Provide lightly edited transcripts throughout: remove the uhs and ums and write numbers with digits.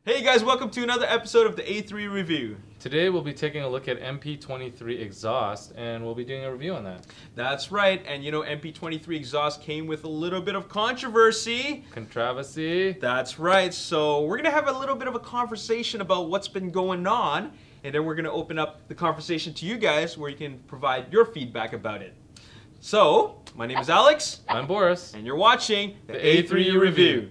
Hey guys, welcome to another episode of the A3 Review. Today we'll be taking a look at MP23 exhaust and we'll be doing a review on that. That's right, and you know MP23 exhaust came with a little bit of controversy. Controversy. That's right, so we're gonna have a little bit of a conversation about what's been going on, and then we're gonna open up the conversation to you guys where you can provide your feedback about it. So, my name is Alex. I'm Boris. And you're watching the A3 Review.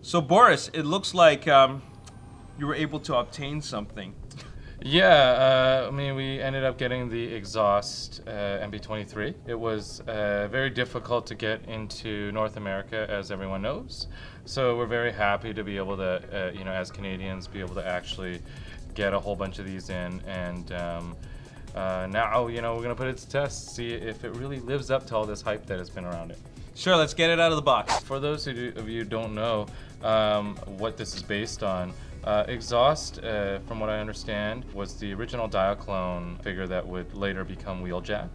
So Boris, it looks like you were able to obtain something. Yeah, I mean, we ended up getting the exhaust MP23. It was very difficult to get into North America, as everyone knows. So we're very happy to be able to, you know, as Canadians, be able to actually get a whole bunch of these in. And now, you know, we're going to put it to test, see if it really lives up to all this hype that has been around it. Sure, let's get it out of the box. For those of you who don't know what this is based on, Exhaust, from what I understand, was the original Diaclone figure that would later become Wheeljack.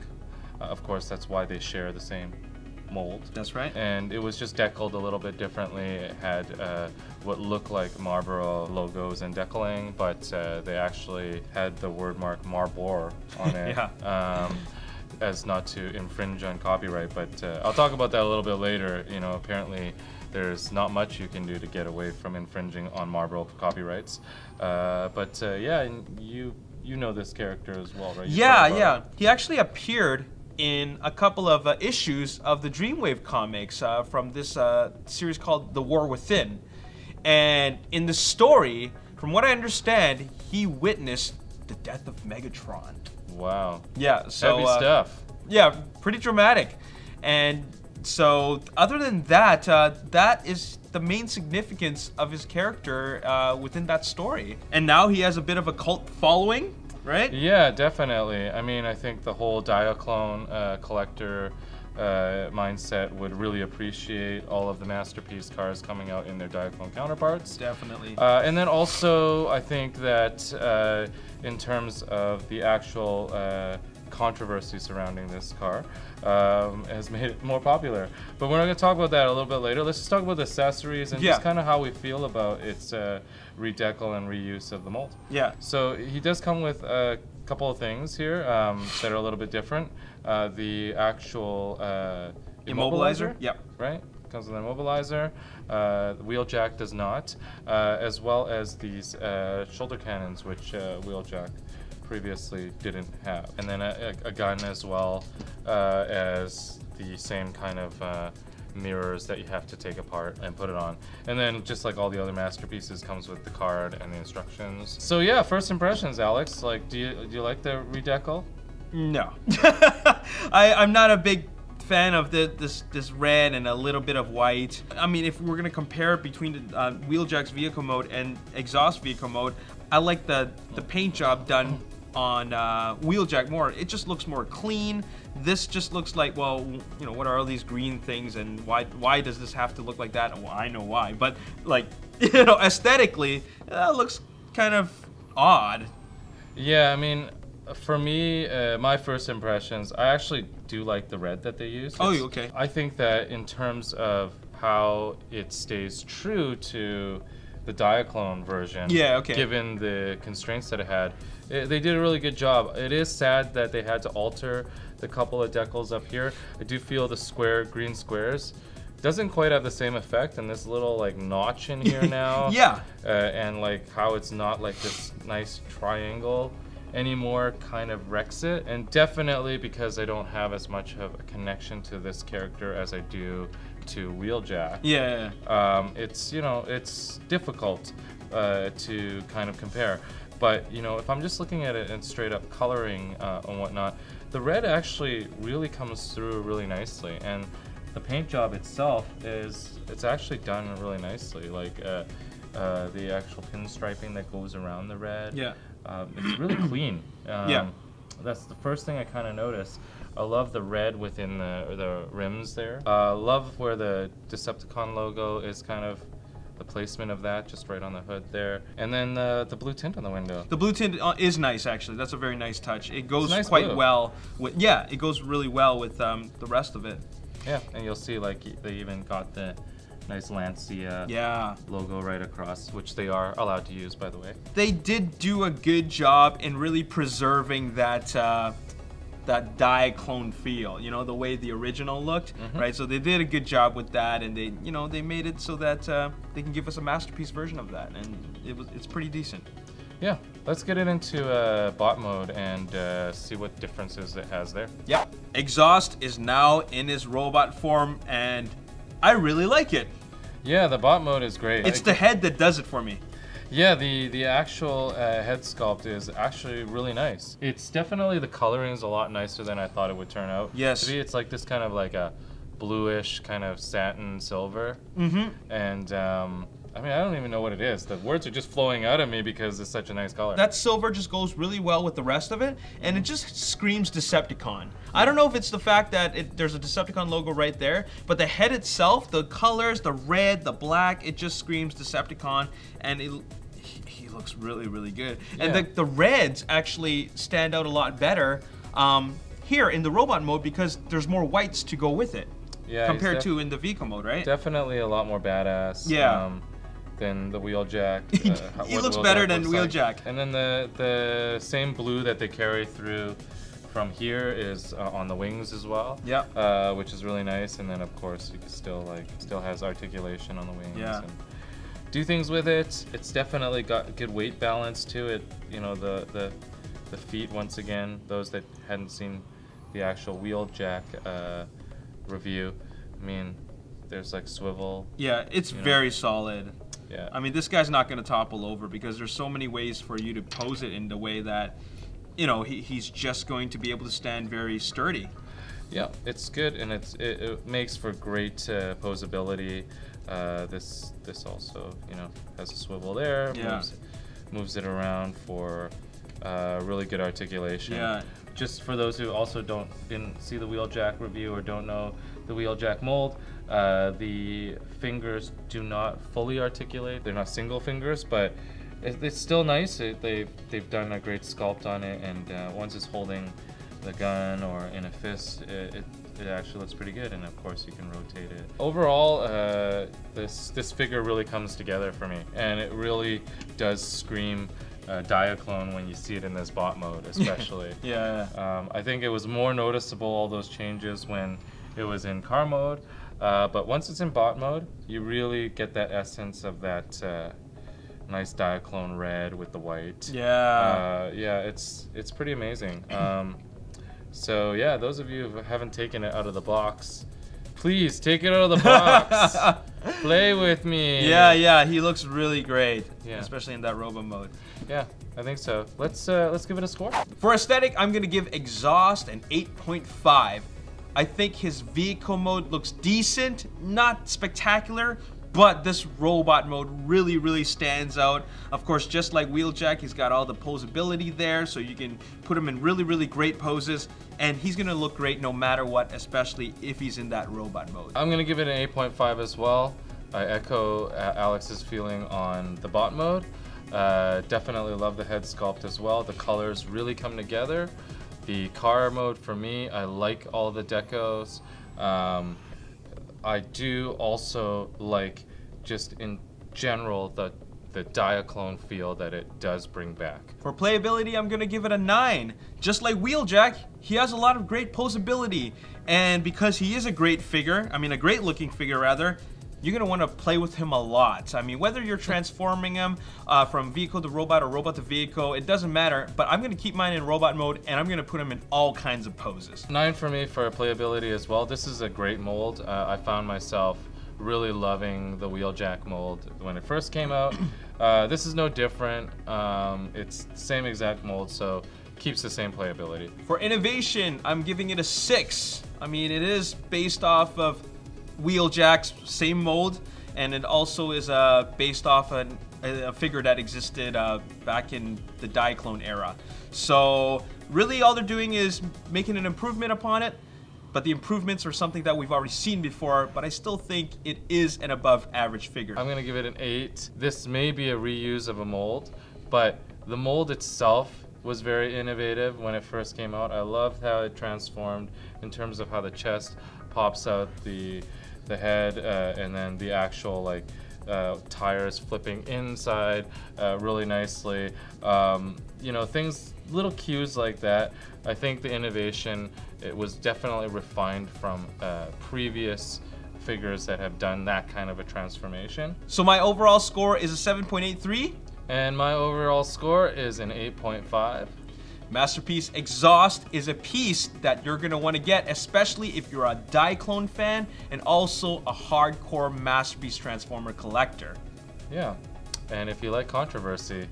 Of course, that's why they share the same mold. That's right. And it was just decaled a little bit differently. It had what looked like Marlboro logos and decaling, but they actually had the word mark Marlboro on it. Yeah. As not to infringe on copyright, but I'll talk about that a little bit later. You know, apparently there's not much you can do to get away from infringing on Marlboro copyrights. Yeah, and you know this character as well, right? Yeah. He actually appeared in a couple of issues of the Dreamwave comics from this series called The War Within. And in the story, from what I understand, he witnessed the death of Megatron. Wow. Yeah, so heavy stuff. Yeah, pretty dramatic. And so other than that, that is the main significance of his character within that story. And now he has a bit of a cult following, right? Yeah, definitely. I mean, I think the whole Diaclone collector mindset would really appreciate all of the Masterpiece cars coming out in their Diaclone counterparts. Definitely. And then also, I think that in terms of the actual controversy surrounding this car, has made it more popular. But we're not going to talk about that a little bit later. Let's just talk about the accessories and just kind of how we feel about its redecal and reuse of the mold. Yeah. So he does come with a couple of things here that are a little bit different. The actual immobilizer. Yep. Right? Comes with an immobilizer. The Wheeljack does not, as well as these shoulder cannons, which Wheeljack previously didn't have. And then a gun as well as the same kind of mirrors that you have to take apart and put it on. And then just like all the other Masterpieces, comes with the card and the instructions. So yeah, first impressions, Alex. Like, do you like the redecal? No. I'm not a big fan of this red and a little bit of white. I mean, if we're gonna compare between Wheeljack's vehicle mode and exhaust vehicle mode, I like the paint job done on Wheeljack more. It just looks more clean. This just looks like, well, you know, what are all these green things and why does this have to look like that? Well, I know why, but like, you know, aesthetically, it looks kind of odd. Yeah, I mean, for me, my first impressions, I actually do like the red that they use. Oh, okay. I think that in terms of how it stays true to the Diaclone version, yeah, okay, given the constraints that it had, they did a really good job. It is sad that they had to alter the couple of decals up here. I do feel the green squares doesn't quite have the same effect, and this little like notch in here now. Yeah. And like how it's not like this nice triangle anymore kind of wrecks it. And definitely because I don't have as much of a connection to this character as I do to Wheeljack. Yeah. It's, you know, it's difficult to kind of compare. But, you know, if I'm just looking at it in straight up coloring and whatnot, the red actually really comes through really nicely. And the paint job itself it's actually done really nicely. Like the actual pinstriping that goes around the red. Yeah. It's really clean. Yeah. That's the first thing I kind of noticed. I love the red within the rims there. Love where the Decepticon logo is kind of the placement of that just right on the hood there. And then the blue tint on the window. The blue tint is nice, actually. That's a very nice touch. It goes nice quite blue. well with, yeah, it goes really well with the rest of it. Yeah, and you'll see like they even got the nice Lancia Yeah. logo right across, which they are allowed to use, by the way. They did do a good job in really preserving that that Diaclone feel, you know, the way the original looked, right? So they did a good job with that, and they, you know, they made it so that they can give us a masterpiece version of that, and it's pretty decent. Yeah, let's get it into bot mode and see what differences it has there. Yep. Exhaust is now in his robot form, and I really like it. Yeah, the bot mode is great. It's the head that does it for me. Yeah, the actual head sculpt is actually really nice. It's definitely, the coloring is a lot nicer than I thought it would turn out. Yes. To me, it's like this kind of like a bluish kind of satin silver. And I mean, I don't even know what it is. The words are just flowing out of me because it's such a nice color. That silver just goes really well with the rest of it, and it just screams Decepticon. I don't know if it's the fact that there's a Decepticon logo right there, but the head itself, the colors, the red, the black, it just screams Decepticon, and he looks really, really good. Yeah. And the reds actually stand out a lot better here in the robot mode because there's more whites to go with it. Yeah, compared to in the Vico mode, right? Definitely a lot more badass. Yeah. Than the Wheeljack. He looks better than Wheeljack. And then the same blue that they carry through from here is on the wings as well. Yeah. Which is really nice. And then of course you can still has articulation on the wings. Yeah. And do things with it. It's definitely got good weight balance to it. You know, the feet, once again, those that hadn't seen the actual Wheeljack review, I mean, there's like swivel. Yeah, it's very solid. Yeah. I mean, this guy's not going to topple over because there's so many ways for you to pose it in the way that, you know, he's just going to be able to stand very sturdy. Yeah, it's good, and it makes for great posability. This also, you know, has a swivel there. Yeah. Moves it around for really good articulation. Yeah. Just for those who also didn't see the Wheeljack review or don't know the Wheeljack mold, the fingers do not fully articulate. They're not single fingers, but it's still nice. They've done a great sculpt on it, and once it's holding the gun or in a fist, it actually looks pretty good. And of course, you can rotate it. Overall, this figure really comes together for me, and it really does scream Diaclone when you see it in this bot mode, especially. Yeah. I think it was more noticeable, all those changes, when it was in car mode, but once it's in bot mode, you really get that essence of that nice Diaclone red with the white. Yeah. Yeah, it's pretty amazing. So yeah, those of you who haven't taken it out of the box, please take it out of the box. Play with me. Yeah, he looks really great, Yeah. especially in that robot mode. Yeah, I think so. Let's give it a score. For aesthetic, I'm gonna give Exhaust an 8.5. I think his vehicle mode looks decent, not spectacular, but this robot mode really, really stands out. Of course, just like Wheeljack, he's got all the posability there, so you can put him in really, really great poses, and he's gonna look great no matter what, especially if he's in that robot mode. I'm gonna give it an 8.5 as well. I echo Alex's feeling on the bot mode. Definitely love the head sculpt as well. The colors really come together. The car mode, for me, I like all the decos. I do also like, just in general, the Diaclone feel that it does bring back. For playability, I'm gonna give it a 9. Just like Wheeljack, he has a lot of great posability, and because he is a great figure, I mean a great looking figure rather, you're gonna wanna play with him a lot. I mean, whether you're transforming him from vehicle to robot or robot to vehicle, it doesn't matter, but I'm gonna keep mine in robot mode, and I'm gonna put him in all kinds of poses. 9 for me for playability as well. This is a great mold. I found myself really loving the Wheeljack mold when it first came out. This is no different. It's the same exact mold, so keeps the same playability. For innovation, I'm giving it a 6. I mean, it is based off of Wheeljack's same mold, and it also is based off a figure that existed back in the Diaclone era. So really all they're doing is making an improvement upon it. but the improvements are something that we've already seen before, but I still think it is an above average figure. I'm gonna give it an 8. This may be a reuse of a mold, but the mold itself was very innovative when it first came out. I loved how it transformed in terms of how the chest pops out the head, and then the actual like tires flipping inside really nicely. You know, things, little cues like that. I think the innovation, it was definitely refined from previous figures that have done that kind of a transformation. So my overall score is a 7.83. And my overall score is an 8.5. Masterpiece Exhaust is a piece that you're gonna wanna get, especially if you're a Diaclone fan and also a hardcore Masterpiece Transformer collector. Yeah, and if you like controversy,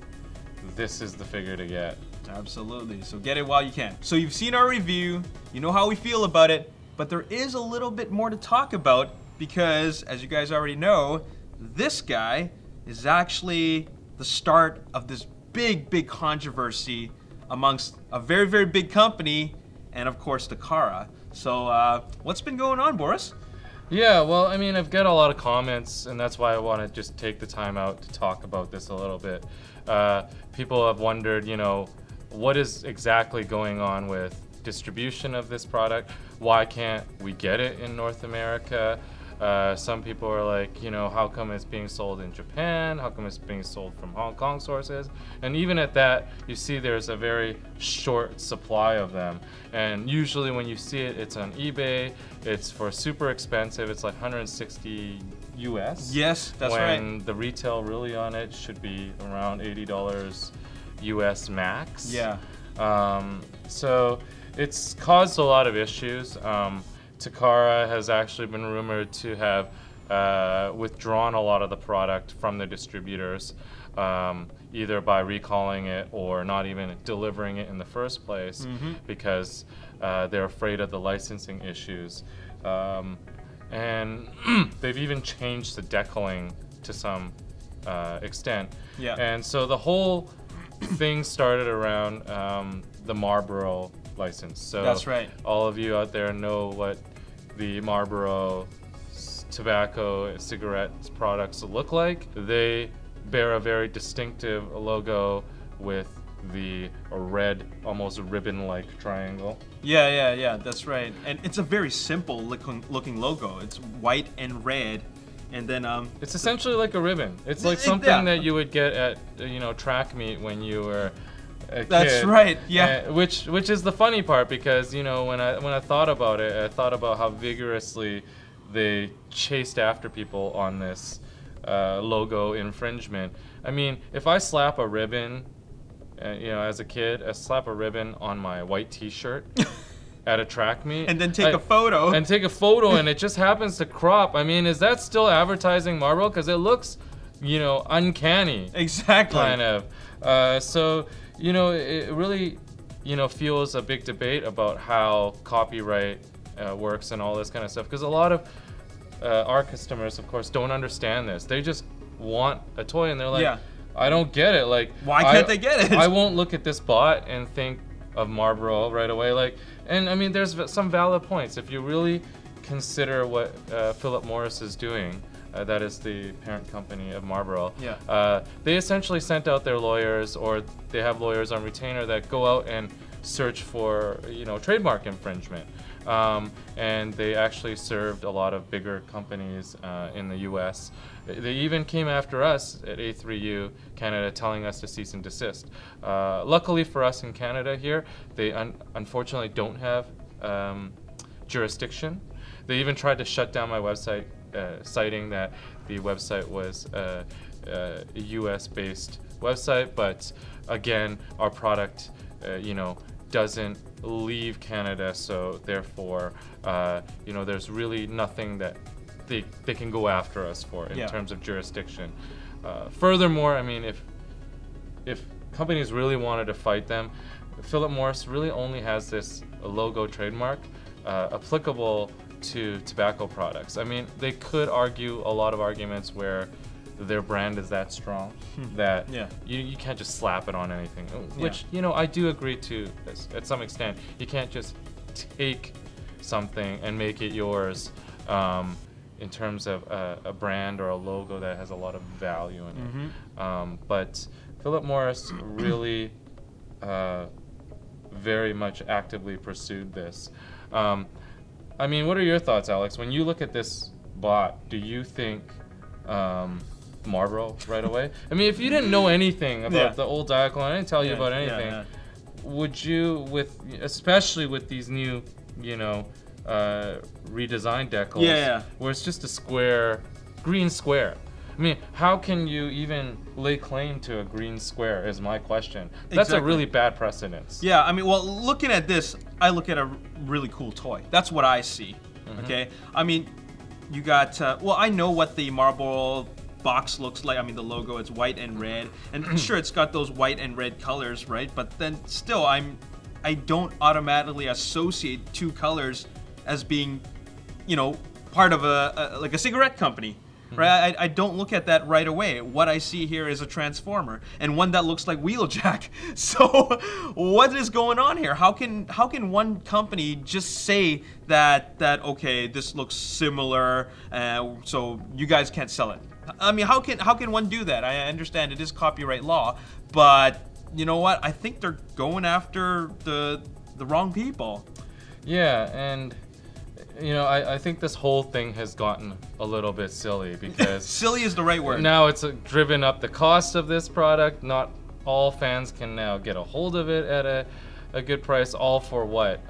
this is the figure to get. Absolutely, so get it while you can. So you've seen our review, you know how we feel about it, but there is a little bit more to talk about because, as you guys already know, this guy is actually the start of this big controversy amongst a very big company and of course Takara. So what's been going on, Boris? Yeah, well, I mean, I've got a lot of comments, and that's why I want to just take the time out to talk about this a little bit. People have wondered, you know, what is exactly going on with distribution of this product? Why can't we get it in North America? Some people are like, you know, how come it's being sold in Japan? How come it's being sold from Hong Kong sources? And even at that, you see there's a very short supply of them. And usually when you see it, it's on eBay. It's for super expensive. It's like 160 US. Yes, that's right. When the retail really on it should be around $80 US max. Yeah. So it's caused a lot of issues. Takara has actually been rumored to have withdrawn a lot of the product from the distributors, either by recalling it or not even delivering it in the first place, because they're afraid of the licensing issues. And they've even changed the decaling to some extent. Yeah. And so the whole thing started around the Marlboro license. So that's right. All of you out there know what the Marlboro tobacco cigarettes products look like. They bear a very distinctive logo with the red, almost ribbon-like triangle. Yeah, that's right. And it's a very simple looking logo. It's white and red, and then it's essentially like a ribbon. It's like something that you would get at, you know, track meet when you were a kid. That's right. Yeah. Which is the funny part, because, you know, when I thought about it, I thought about how vigorously they chased after people on this logo infringement. I mean, if I slap a ribbon, you know, as a kid, I slap a ribbon on my white T-shirt at a track meet, and then take a photo, and it just happens to crop. I mean, is that still advertising Marlboro? Because it looks, you know, uncanny. Exactly. Kind of. So, you know, it really, you know, fuels a big debate about how copyright works and all this kind of stuff. Because a lot of our customers, of course, don't understand this. They just want a toy, and they're like, I don't get it. Like, why can't they get it? I won't look at this bot and think of Marlboro right away. Like, and I mean, there's some valid points. If you really consider what Philip Morris is doing, that is the parent company of Marlboro. Yeah. They essentially sent out their lawyers, or they have lawyers on retainer that go out and search for, you know, trademark infringement. And they actually served a lot of bigger companies in the US. They even came after us at A3U Canada, telling us to cease and desist. Luckily for us in Canada here, they unfortunately don't have jurisdiction. They even tried to shut down my website, citing that the website was a US-based website, but again, our product, you know, doesn't leave Canada, so therefore, you know, there's really nothing that they can go after us for in terms of jurisdiction. Furthermore, I mean, if companies really wanted to fight them, Philip Morris really only has this logo trademark applicable to tobacco products. I mean, they could argue a lot of arguments where their brand is that strong that you can't just slap it on anything, which, you know, I do agree to at some extent. You can't just take something and make it yours in terms of a brand or a logo that has a lot of value in it. But Philip Morris really very much actively pursued this. I mean, what are your thoughts, Alex? When you look at this bot, do you think Marlboro right away? I mean, if you didn't know anything about the old Diaclone, I didn't tell you about anything, would you, especially with these new, you know, redesigned decals, where it's just a square, green square? I mean, how can you even lay claim to a green square is my question. That's a really bad precedence. Yeah, I mean, well, looking at this, I look at a really cool toy. That's what I see, okay? I mean, you got, well, I know what the Marlboro box looks like. I mean, the logo, it's white and red. And sure, it's got those white and red colors, right? But then still, I don't automatically associate two colors as being, you know, part of like a cigarette company. Right, I don't look at that right away. What I see here is a transformer and one that looks like Wheeljack. So, what is going on here? How can one company just say that okay, this looks similar, so you guys can't sell it? I mean, how can one do that? I understand it is copyright law, but you know what? I think they're going after the wrong people. Yeah, and you know, I think this whole thing has gotten a little bit silly because silly is the right word. Now it's driven up the cost of this product. Not all fans can now get a hold of it at a good price. All for what?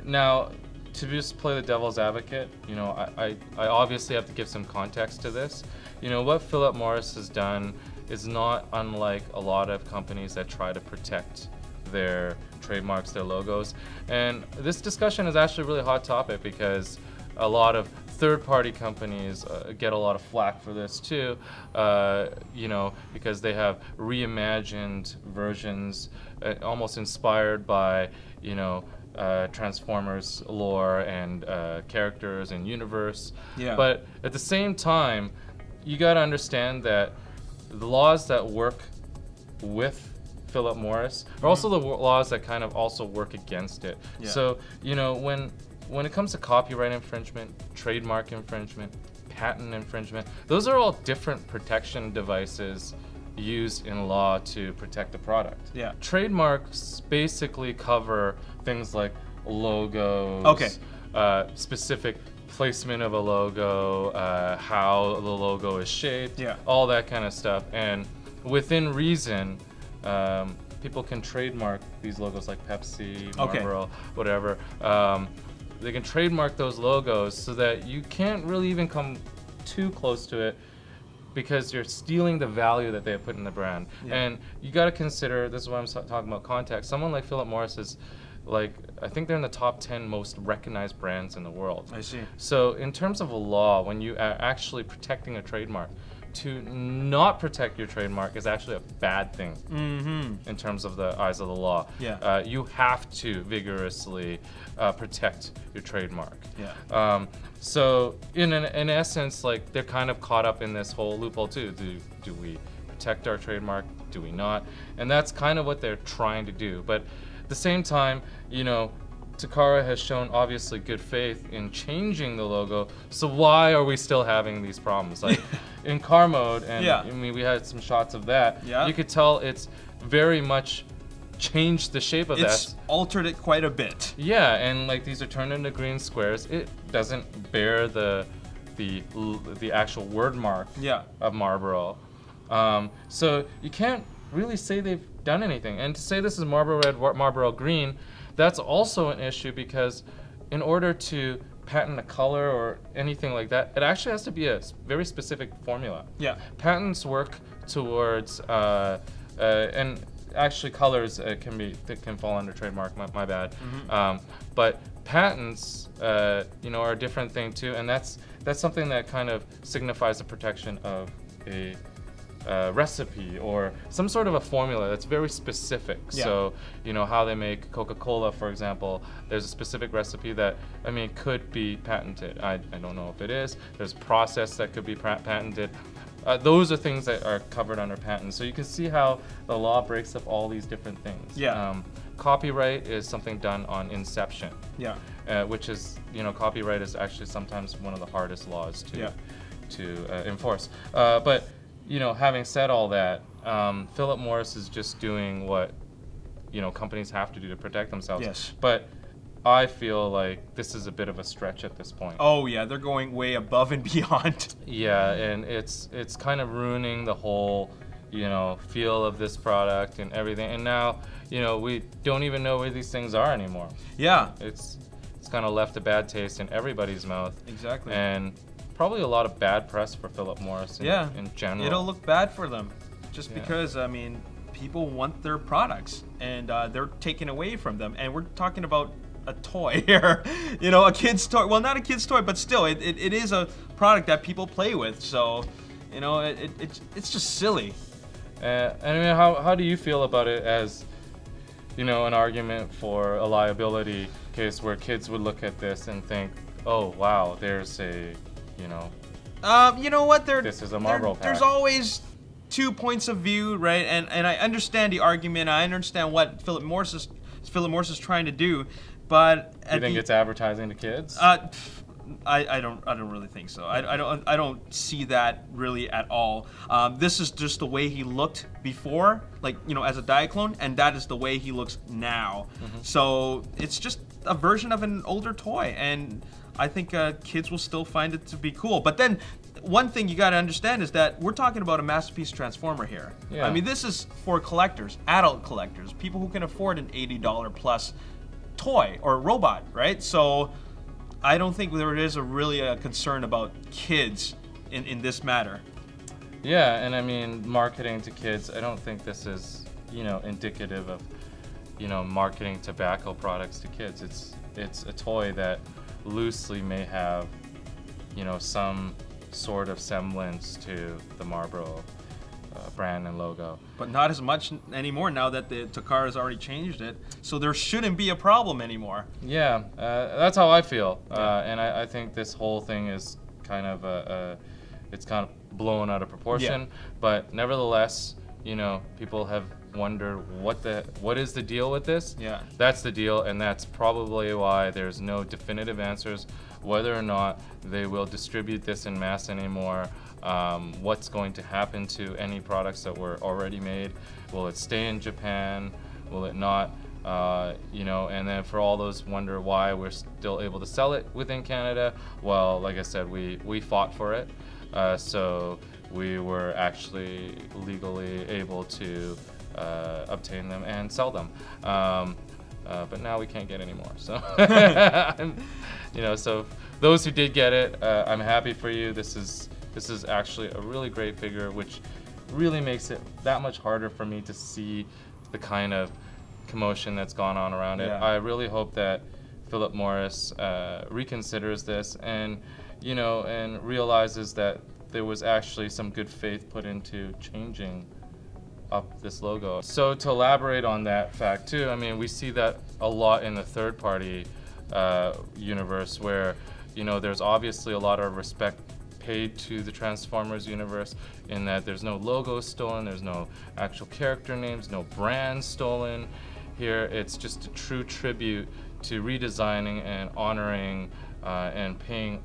Now, to just play the devil's advocate, you know, I obviously have to give some context to this. You know, what Philip Morris has done is not unlike a lot of companies that try to protect their trademarks, their logos. And this discussion is actually a really hot topic because a lot of third-party companies get a lot of flack for this too, you know, because they have reimagined versions almost inspired by, you know, Transformers lore and characters and universe. Yeah. But at the same time, you got to understand that the laws that work with Philip Morris are also the laws that kind of also work against it. Yeah. So, you know, when it comes to copyright infringement, trademark infringement, patent infringement, those are all different protection devices used in law to protect the product. Yeah. Trademarks basically cover things like logos, specific placement of a logo, how the logo is shaped, all that kind of stuff. And within reason, people can trademark these logos like Pepsi, Marlboro, whatever. They can trademark those logos so that you can't really even come too close to it because you're stealing the value that they have put in the brand. And you got to consider, this is why I'm talking about context, someone like Philip Morris is like, I think they're in the top 10 most recognized brands in the world. I see. So in terms of a law, when you are actually protecting a trademark, to not protect your trademark is actually a bad thing in terms of the eyes of the law. You have to vigorously protect your trademark. So in essence, like, they're kind of caught up in this whole loophole too. Do we protect our trademark? Do we not? And that's kind of what they're trying to do. But at the same time, you know, Takara has shown obviously good faith in changing the logo, so why are we still having these problems? Like in car mode, and I mean, we had some shots of that, you could tell it's very much changed the shape of that. It's altered it quite a bit. Yeah, and like these are turned into green squares. It doesn't bear the actual word mark of Marlboro. So you can't really say they've done anything. And to say this is Marlboro Red, Marlboro Green, that's also an issue because in order to patent a color or anything like that, it actually has to be a very specific formula. Patents work towards, and actually colors can fall under trademark, my bad. But patents, you know, are a different thing too, and that's something that kind of signifies the protection of a recipe or some sort of a formula that's very specific. So, you know, how they make Coca-Cola, for example, there's a specific recipe that, I mean, could be patented. I don't know if it is. There's process that could be patented. those are things that are covered under patent. So you can see how the law breaks up all these different things. Yeah. Copyright is something done on inception. Yeah. Which is, copyright is actually sometimes one of the hardest laws to enforce. But having said all that, Philip Morris is just doing what companies have to do to protect themselves. Yes. But I feel like this is a bit of a stretch at this point. Oh yeah, they're going way above and beyond. Yeah, and it's kind of ruining the whole feel of this product and everything. And now we don't even know where these things are anymore. Yeah. It's kind of left a bad taste in everybody's mouth. Exactly. And probably a lot of bad press for Philip Morris in general. It'll look bad for them, just because people want their products and they're taken away from them, and we're talking about a toy here, a kid's toy. Well, not a kid's toy, but still, it is a product that people play with. So, it's just silly. And how do you feel about it as, an argument for a liability case where kids would look at this and think, oh wow, there's a, you know what? This is a Marlboro pack. There's always two points of view, right? And I understand the argument. I understand what Philip Morris is trying to do. But you think it's advertising to kids? I don't really think so. I don't see that really at all. This is just the way he looked before, as a Diaclone, and that is the way he looks now. Mm-hmm. So it's just a version of an older toy, and I think kids will still find it to be cool. But then one thing you got to understand is that we're talking about a Masterpiece Transformer here. Yeah. This is for collectors, adult collectors, people who can afford an $80 plus toy or robot, right? So I don't think there is really a concern about kids in this matter. Yeah, and marketing to kids, I don't think this is, indicative of, marketing tobacco products to kids. It's a toy that loosely may have, some sort of semblance to the Marlboro brand and logo. But not as much anymore now that the Takara has already changed it, so there shouldn't be a problem anymore. Yeah, that's how I feel, and I think this whole thing is kind of it's kind of blown out of proportion. Yeah. But nevertheless, people have wondered what is the deal with this. Yeah, that's the deal, and that's probably why there's no definitive answers whether or not they will distribute this in mass anymore. What's going to happen to any products that were already made? Will it stay in Japan? Will it not? And then for all those wonder why we're still able to sell it within Canada, well, like I said, we fought for it. So we were actually legally able to obtain them and sell them. But now we can't get any more. So, so those who did get it, I'm happy for you. This is actually a really great figure, which really makes it that much harder for me to see the kind of commotion that's gone on around it. Yeah. I really hope that Philip Morris reconsiders this and realizes that there was actually some good faith put into changing up this logo. So to elaborate on that fact too, we see that a lot in the third-party universe where there's obviously a lot of respect paid to the Transformers universe in that there's no logo stolen, there's no actual character names, no brand stolen. Here it's just a true tribute to redesigning and honoring and paying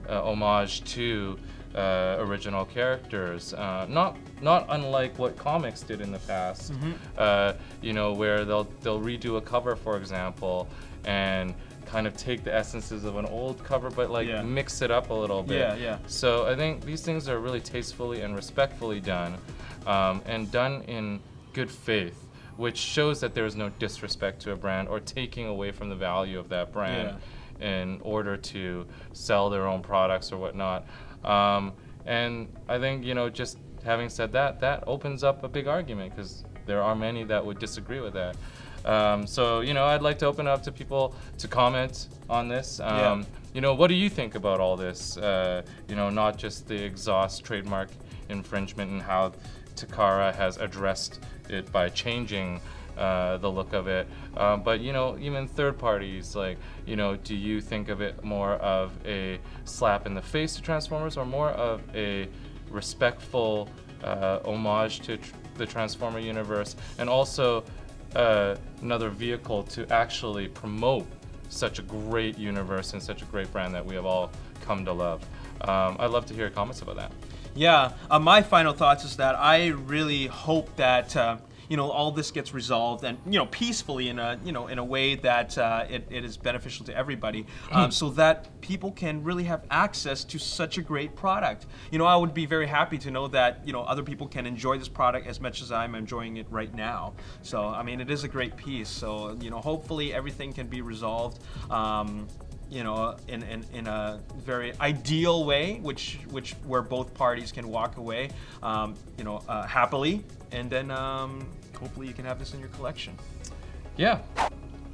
homage to original characters, not unlike what comics did in the past. Mm-hmm. Where they'll redo a cover, for example, and kind of take the essences of an old cover, but mix it up a little bit. Yeah. So I think these things are really tastefully and respectfully done, and done in good faith, which shows that there is no disrespect to a brand or taking away from the value of that brand in order to sell their own products or whatnot. And I think, just having said that, that opens up a big argument because there are many that would disagree with that. So, I'd like to open it up to people to comment on this. What do you think about all this? Not just the exhaust trademark infringement and how Takara has addressed it by changing the look of it, but even third parties, do you think of it more of a slap in the face to Transformers or more of a respectful homage to the Transformer universe, and also another vehicle to actually promote such a great universe and such a great brand that we have all come to love. I'd love to hear your comments about that. Yeah, my final thoughts is that I really hope that all this gets resolved and peacefully in a way that it is beneficial to everybody, so that people can really have access to such a great product. I would be very happy to know that other people can enjoy this product as much as I'm enjoying it right now. So I mean, it is a great piece. So hopefully everything can be resolved. In a very ideal way, where both parties can walk away, happily, and then hopefully you can have this in your collection. Yeah.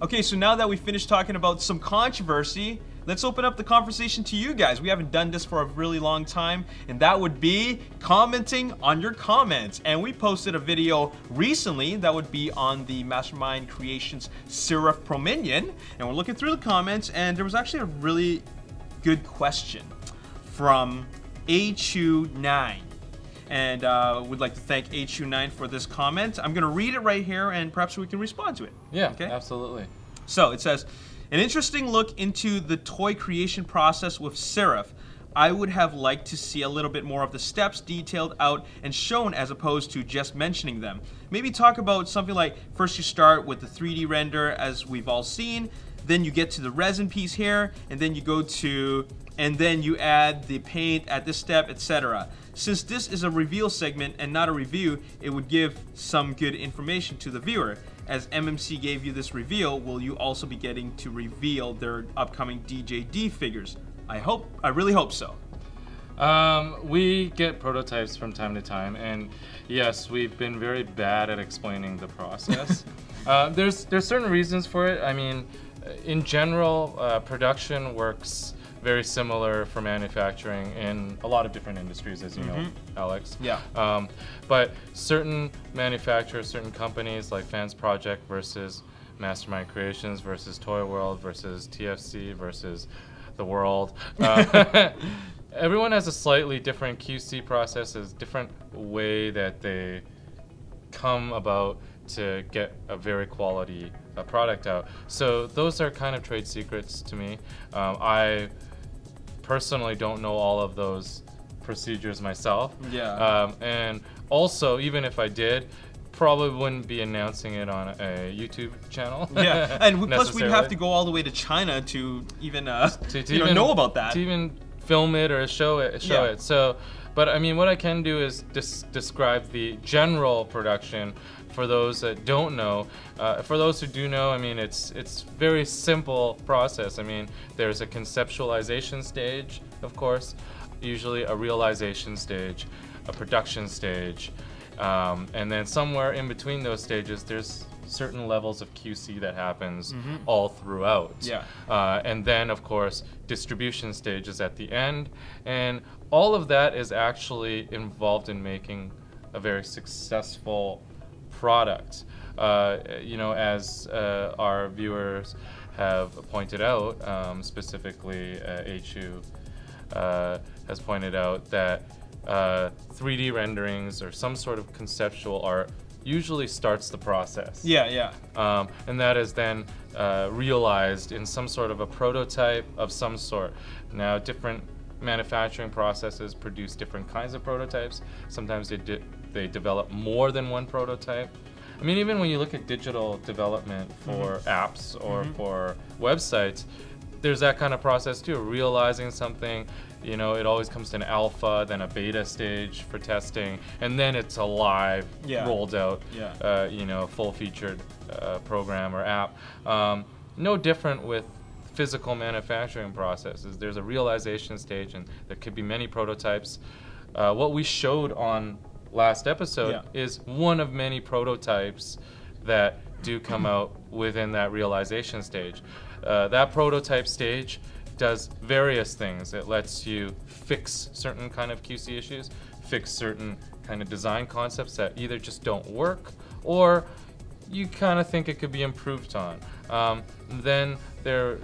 Okay, so now that we finished talking about some controversy, let's open up the conversation to you guys. We haven't done this for a really long time, and that would be commenting on your comments. And we posted a video recently that would be on the Mastermind Creations Seraph Prominion, and we're looking through the comments, and there was actually a really good question from A29. And would like to thank A29 for this comment. I'm gonna read it right here, and perhaps we can respond to it. Yeah, okay? Absolutely. So it says, an interesting look into the toy creation process with Seraph. I would have liked to see a little bit more of the steps detailed out and shown as opposed to just mentioning them. Maybe talk about something like, first you start with the 3D render as we've all seen, then you get to the resin piece here, and then you go to, and then you add the paint at this step, etc. Since this is a reveal segment and not a review, it would give some good information to the viewer. As MMC gave you this reveal, will you also be getting to reveal their upcoming DJD figures? I really hope so. We get prototypes from time to time, and yes, we've been very bad at explaining the process. There's certain reasons for it. I mean, in general, production works very similar for manufacturing in a lot of different industries, as you know, Alex. Yeah. But certain manufacturers, certain companies like Fans Project versus Mastermind Creations versus Toy World versus TFC versus the World. Everyone has a slightly different QC process, a different way that they come about to get a very quality product out. So those are kind of trade secrets to me. I personally don't know all of those procedures myself. Yeah. And also, even if I did, probably wouldn't be announcing it on a YouTube channel. Yeah, and plus we'd have to go all the way to China to even know about that. To even film it or show it. So, but I mean, what I can do is describe the general production for those that don't know. For those who do know, I mean, it's very simple process. I mean, there's a conceptualization stage, of course, usually a realization stage, a production stage, and then somewhere in between those stages, there's certain levels of QC that happens all throughout. Yeah. And then, of course, distribution stages at the end, and all of that is actually involved in making a very successful product. As our viewers have pointed out, specifically HU has pointed out that 3D renderings or some sort of conceptual art usually starts the process. Yeah. And that is then realized in some sort of a prototype of some sort. Now, different manufacturing processes produce different kinds of prototypes. Sometimes they develop more than one prototype. I mean, even when you look at digital development for apps or for websites, there's that kind of process too, realizing something. It always comes to an alpha, then a beta stage for testing, and then it's a live, rolled out, full-featured program or app. No different with physical manufacturing processes. There's a realization stage, and there could be many prototypes. What we showed on last episode is one of many prototypes that do come out within that realization stage. That prototype stage does various things. It lets you fix certain kind of QC issues, fix certain kind of design concepts that either just don't work or you kind of think it could be improved on. Then there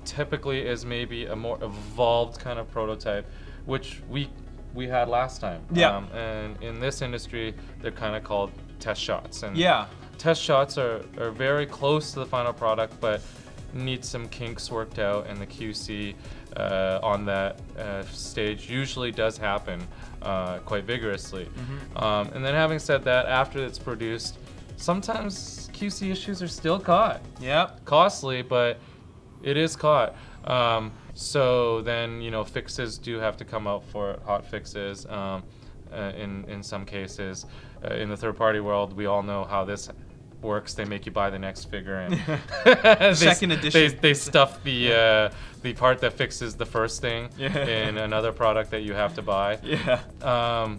typically is maybe a more evolved kind of prototype, which we we had last time. Yeah. And in this industry, they're kind of called test shots. And Yeah. test shots are very close to the final product, but need some kinks worked out, and the QC on that stage usually does happen quite vigorously. And then having said that, after it's produced, sometimes QC issues are still caught. Yep. Costly, but it is caught. So then, you know, fixes do have to come out for it, hot fixes. In some cases, in the third-party world, we all know how this works. They make you buy the next figure, and Second edition. They stuff the part that fixes the first thing Yeah. in another product that you have to buy. Yeah.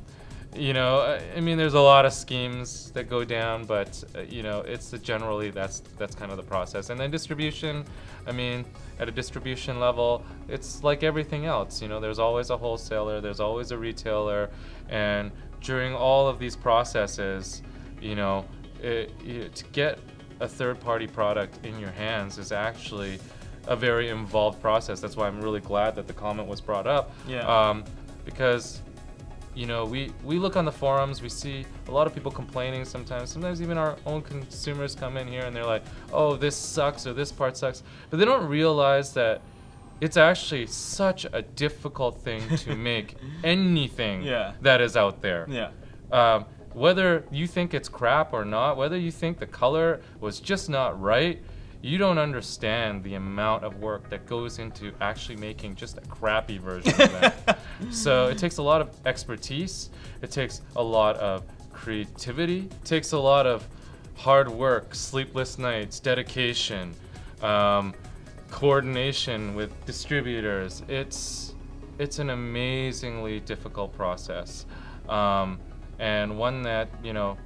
You know, I mean, there's a lot of schemes that go down, but you know, it's generally that's kind of the process. And then distribution, I mean, at a distribution level, it's like everything else. You know, there's always a wholesaler, there's always a retailer, and during all of these processes, you know, to get a third-party product in your hands is actually a very involved process. That's why I'm really glad that the comment was brought up. Yeah. Because, you know, we look on the forums, we see a lot of people complaining sometimes. Sometimes even our own consumers come in here and they're like, oh, this sucks or this part sucks. But they don't realize that it's actually such a difficult thing to make anything Yeah. that is out there. Yeah. Whether you think it's crap or not, whether you think the color was just not right, you don't understand the amount of work that goes into actually making just a crappy version of that. So it takes a lot of expertise, it takes a lot of creativity, it takes a lot of hard work, sleepless nights, dedication, coordination with distributors. It's an amazingly difficult process. And one that, you know,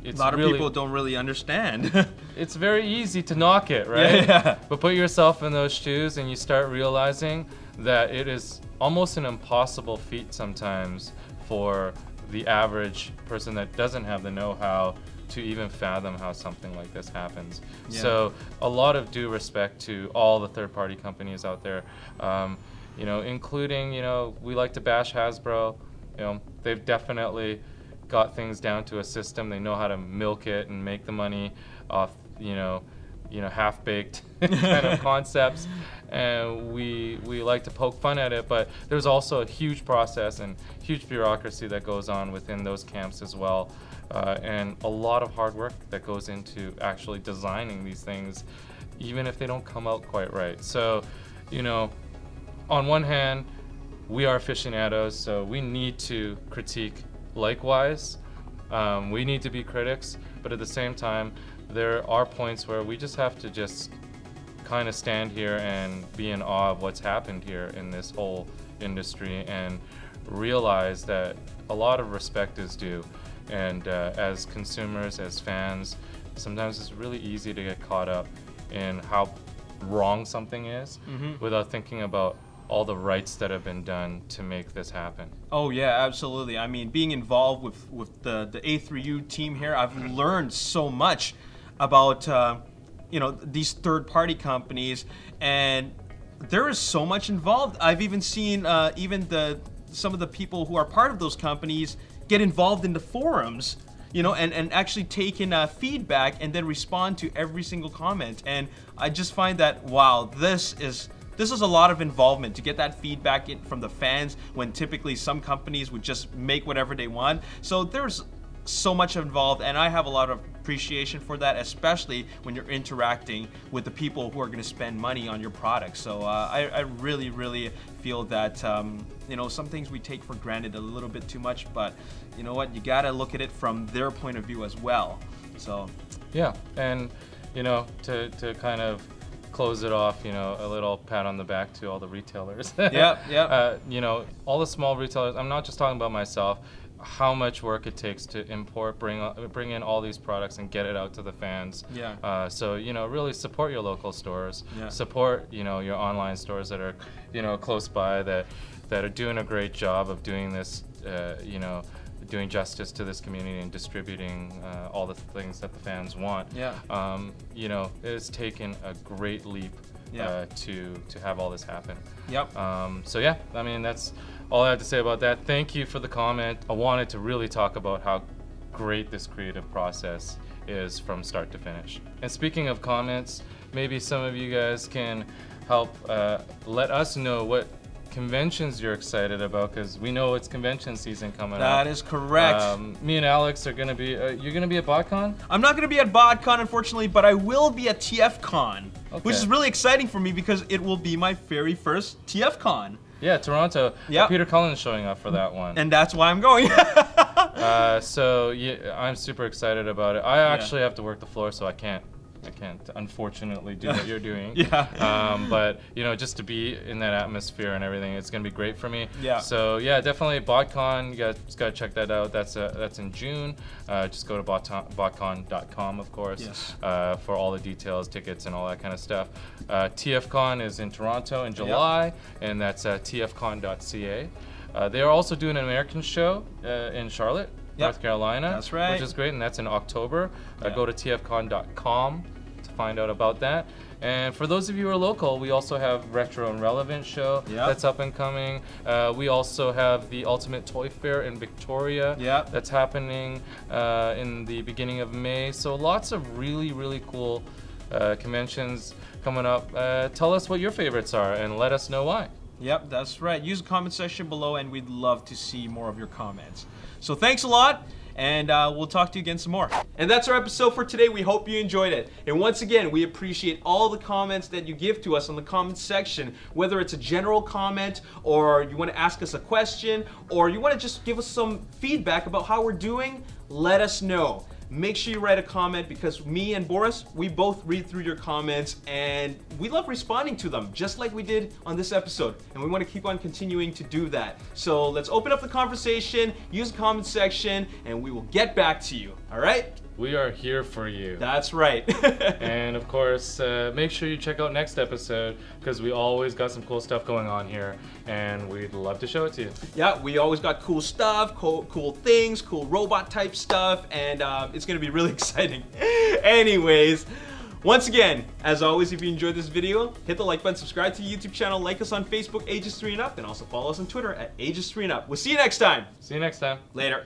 it's A lot of really, people don't really understand. it's very easy to knock it, right? Yeah. But put yourself in those shoes and you start realizing that it is almost an impossible feat sometimes for the average person that doesn't have the know-how to even fathom how something like this happens. Yeah. So a lot of due respect to all the third-party companies out there, you know, including, you know, we like to bash Hasbro. You know, they've definitely got things down to a system. They know how to milk it and make the money off, you know, half-baked kind of concepts. And we like to poke fun at it, but there's also a huge process and huge bureaucracy that goes on within those camps as well, and a lot of hard work that goes into actually designing these things, even if they don't come out quite right. So, you know, on one hand, we are aficionados, so we need to critique likewise. We need to be critics, but at the same time, there are points where we just have to just kind of stand here and be in awe of what's happened here in this whole industry and realize that a lot of respect is due. And as consumers, as fans, sometimes it's really easy to get caught up in how wrong something is without thinking about all the rights that have been done to make this happen. Oh yeah, absolutely. I mean, being involved with the A3U team here, I've learned so much about you know, these third-party companies, and there is so much involved. I've even seen even some of the people who are part of those companies get involved in the forums, you know, and actually take in feedback and then respond to every single comment. And I just find that, wow, this is a lot of involvement to get that feedback from the fans when typically some companies would just make whatever they want. So there's so much involved, and I have a lot of appreciation for that, especially when you're interacting with the people who are going to spend money on your product. So I really, really feel that you know, some things we take for granted a little bit too much, but you know what, you gotta look at it from their point of view as well. So yeah, and you know, to kind of close it off, you know, a little pat on the back to all the retailers. yeah. You know, all the small retailers, I'm not just talking about myself, how much work it takes to import, bring in all these products and get it out to the fans. Yeah. So, you know, really support your local stores. Yeah. Support, you know, your online stores that are, you know, close by, that are doing a great job of doing this, you know, doing justice to this community and distributing all the things that the fans want. Yeah. You know, it's taken a great leap Yeah. to have all this happen. Yep. So yeah, I mean, that's all I have to say about that. Thank you for the comment. I wanted to really talk about how great this creative process is from start to finish. And speaking of comments, maybe some of you guys can help let us know what conventions you're excited about, because we know it's convention season coming up. That is correct. Me and Alex are gonna be, you're gonna be at BotCon? I'm not going to be at BotCon, unfortunately, but I will be at TFCon, which is Okay. really exciting for me because it will be my very first TFCon. Yeah, Toronto. Yep. Peter Cullen's showing up for that one. And that's why I'm going. So yeah, I'm super excited about it. I actually have to work the floor, so I can't unfortunately do what you're doing. But you know, just to be in that atmosphere and everything, it's gonna be great for me. Yeah. So yeah, definitely BotCon. You guys gotta check that out. That's in June. Just go to botcon.com, of course, Yes. for all the details, tickets, and all that kind of stuff. TFCon is in Toronto in July, and that's tfcon.ca. They are also doing an American show in Charlotte, North Carolina. That's right. Which is great, and that's in October. Go to tfcon.com to find out about that. And for those of you who are local, we also have Retro and Relevant show that's up and coming. We also have the Ultimate Toy Fair in Victoria that's happening in the beginning of May. So lots of really, really cool conventions coming up. Tell us what your favorites are and let us know why. Yep, that's right. Use the comment section below and we'd love to see more of your comments. So thanks a lot, and we'll talk to you again some more. And that's our episode for today. We hope you enjoyed it. And once again, we appreciate all the comments that you give to us on the comments section, whether it's a general comment, or you want to ask us a question, or you want to just give us some feedback about how we're doing. Let us know. Make sure you write a comment, because me and Boris, we both read through your comments and we love responding to them, just like we did on this episode. And we want to keep on continuing to do that. So let's open up the conversation, use the comment section, and we will get back to you. All right? We are here for you. That's right. And of course, make sure you check out next episode, because we always got some cool stuff going on here, and we'd love to show it to you. Yeah, we always got cool stuff, cool things, cool robot type stuff, and it's gonna be really exciting. Anyways, once again, as always, if you enjoyed this video, hit the like button, subscribe to the YouTube channel, like us on Facebook, Ages 3 and Up, and also follow us on Twitter at Ages 3 and Up. We'll see you next time. See you next time. Later.